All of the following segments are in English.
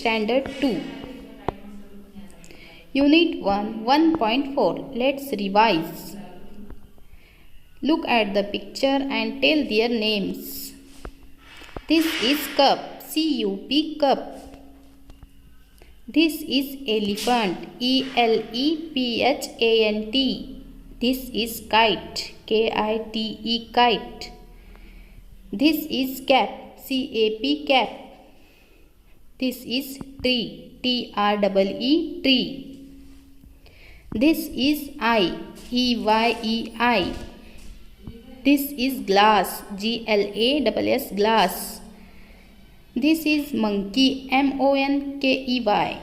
Standard 2. Unit 1, 1.4. Let's revise. Look at the picture and tell their names. This is cup, C-U-P, cup. This is elephant, E-L-E-P-H-A-N-T. This is kite, K-I-T-E, kite. This is cap, C-A-P, cap. This is tree, T-R-E-E, tree. This is eye, E-Y-E-I. This is glass, G-L-A-S-S, glass. This is monkey, M-O-N-K-E-Y,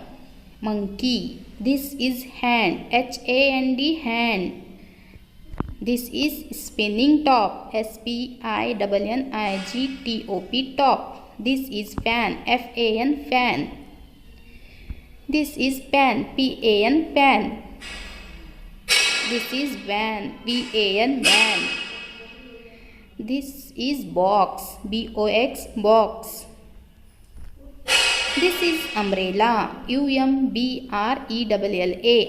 monkey. This is hand, H-A-N-D, hand. This is spinning top, S-P-I-N-N-I-G-T-O-P, top. This is fan, F-A-N, fan. This is pan, P-A-N, pan. This is van, V-A-N, van. This is box, B-O-X, box. This is umbrella, U-M-B-R-E-L-L-A,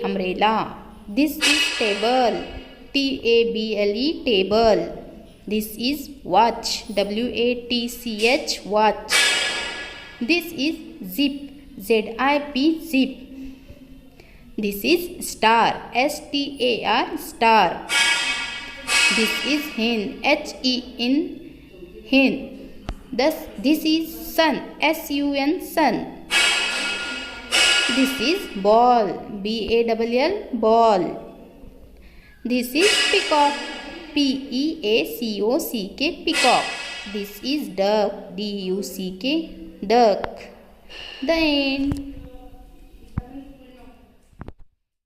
umbrella. This is table, T-A-B-L-E, table. This is watch, W-A-T-C-H, watch. This is zip, Z-I-P, zip. This is star, S-T-A-R, star. This is hen, H-E-N, hen. Thus, this is sun, S-U-N, sun. This is ball, B-A-L-L, ball. This is peacock, P-E-A-C-O-C-K, peacock. This is duck, D-U-C-K, duck. The end.